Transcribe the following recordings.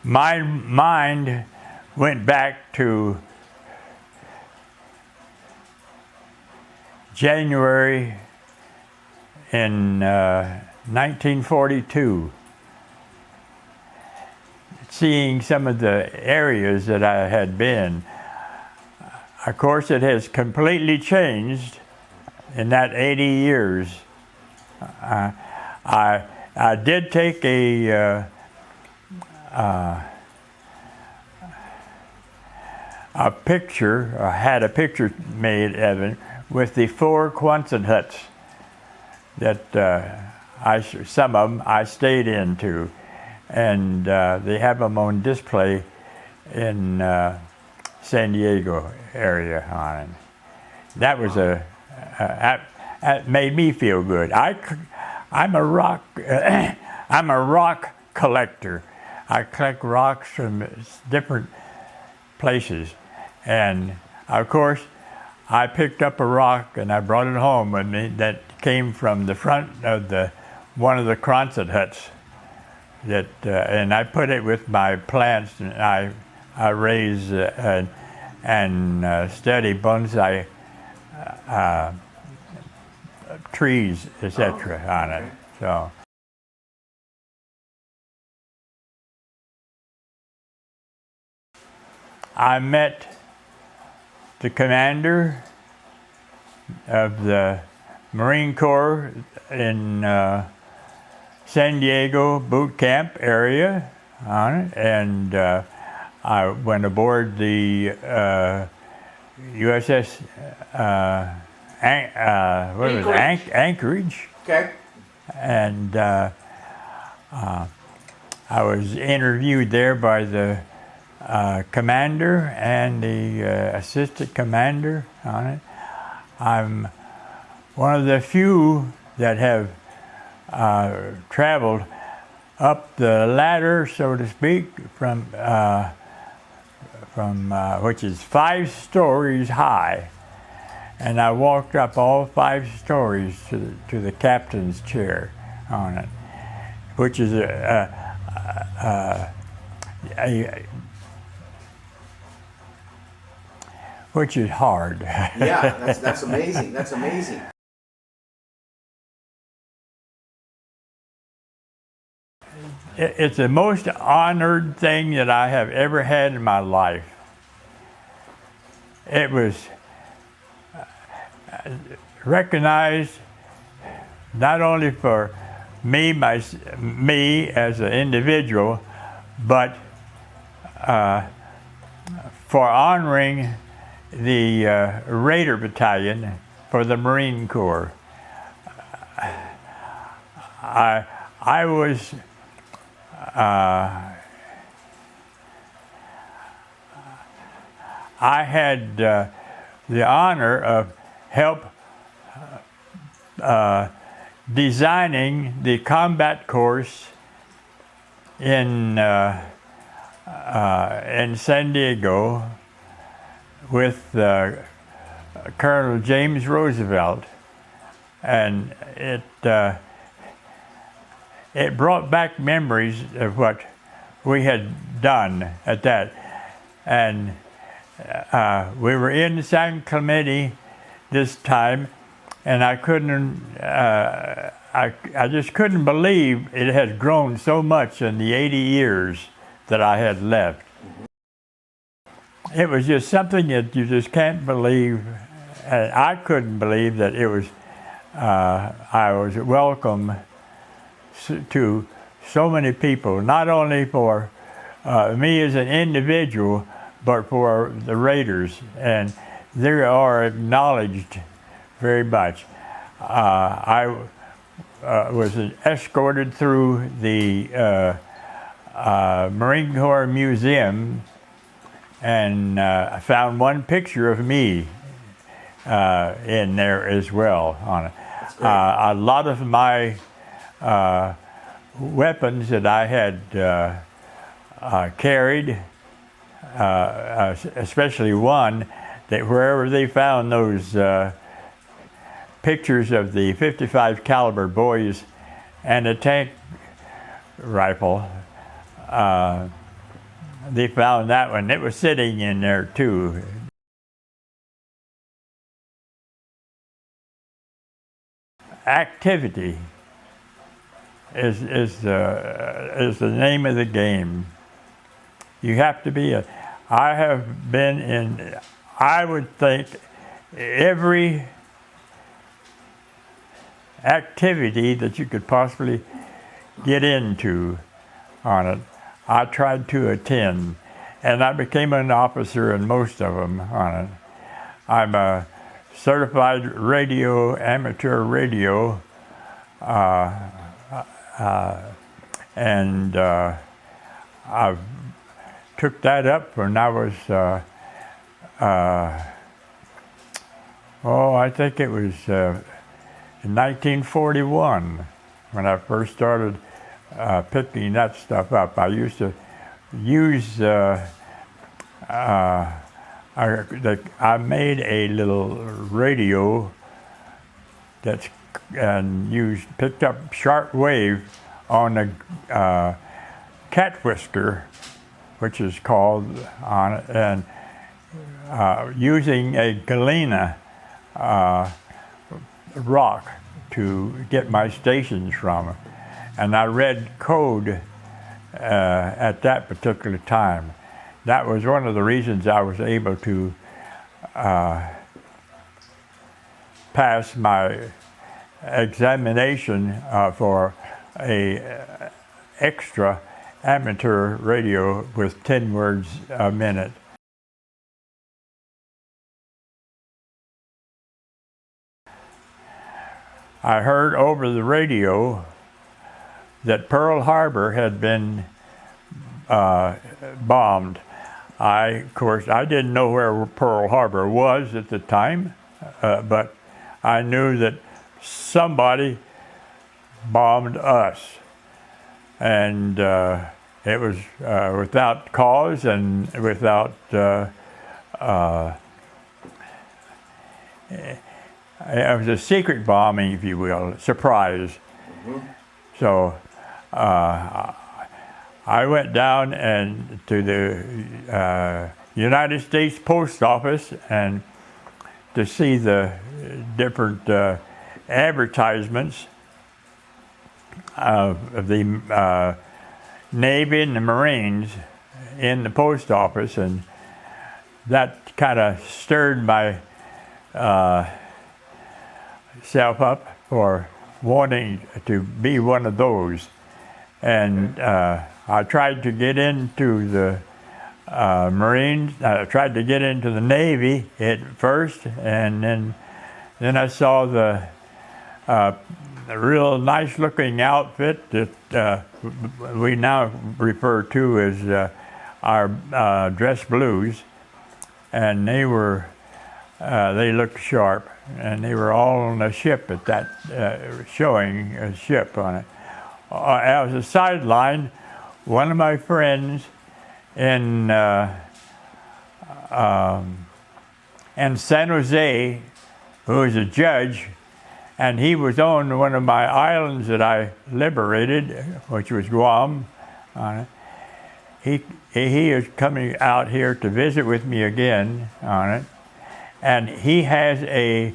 my mind went back to January in 1942, seeing some of the areas that I had been. Of course, it has completely changed in that 80 years. I did take a picture, or had a picture made of it, with the 4 Quonset huts that some of them I stayed into, and they have them on display in San Diego area on it. That was that made me feel good. I'm a rock I'm a rock collector. I collect rocks from different places, and of course I picked up a rock and I brought it home with me that came from the front of one of the Quonset huts. And I put it with my plants, and I raise and study bonsai trees, etc. on it. So. I met the commander of the Marine Corps in San Diego boot camp area on it, and I went aboard the USS Anchorage. Okay. And I was interviewed there by the commander and the assistant commander on it. I'm one of the few that have traveled up the ladder, so to speak, from which is 5 stories high, and I walked up all 5 stories to the captain's chair on it, which is which is hard. Yeah, that's amazing. That's amazing. It's the most honored thing that I have ever had in my life. It was recognized not only for me as an individual, but for honoring the Raider Battalion for the Marine Corps. I was I had the honor of help designing the combat course in San Diego with Colonel James Roosevelt, and it brought back memories of what we had done at that. And we were in San Clemente this time, and I couldn't, I just couldn't believe it had grown so much in the 80 years that I had left. It was just something that you just can't believe, and I couldn't believe that it was, I was welcome to so many people, not only for me as an individual, but for the Raiders, and they are acknowledged very much. I was escorted through the Marine Corps Museum, and I found one picture of me in there as well on it. A lot of my weapons that I had carried, especially one that wherever they found those pictures of the 55 caliber boys and a tank rifle, they found that one. It was sitting in there too. Activity is the name of the game. You have to be I have been in, I would think, every activity that you could possibly get into on it. I tried to attend, and I became an officer in most of them on it. I'm a certified amateur radio, and I've took that up when I was, I think it was in 1941 when I first started picking that stuff up. I used to use, I made a little radio that's picked up short wave on a cat whisker, which is called on it, and using a galena rock to get my stations from. And I read code at that particular time. That was one of the reasons I was able to pass my examination for a extra amateur radio with 10 words a minute. I heard over the radio that Pearl Harbor had been bombed. Of course, I didn't know where Pearl Harbor was at the time, but I knew that somebody bombed us. And it was without cause and without, it was a secret bombing, if you will, surprise. Mm-hmm. So I went down to the United States Post Office and to see the different advertisements of the Navy and the Marines in the post office, and that kind of stirred my self up for wanting to be one of those. And I tried to get into the Marines. I tried to get into the Navy at first, and then I saw the real nice looking outfit that we now refer to as our dress blues, and they looked sharp, and they were all on a ship at that, showing a ship on it. As a sideline, one of my friends in San Jose, who was a judge, and he was on one of my islands that I liberated, which was Guam. He is coming out here to visit with me again on it, and he has a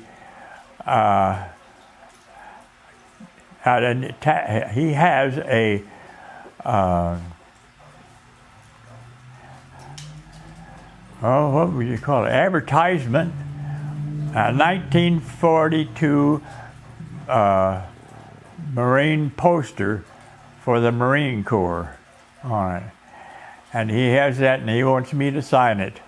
what would you call it? Advertisement, 1942 Marine poster for the Marine Corps on it. And he has that, and he wants me to sign it.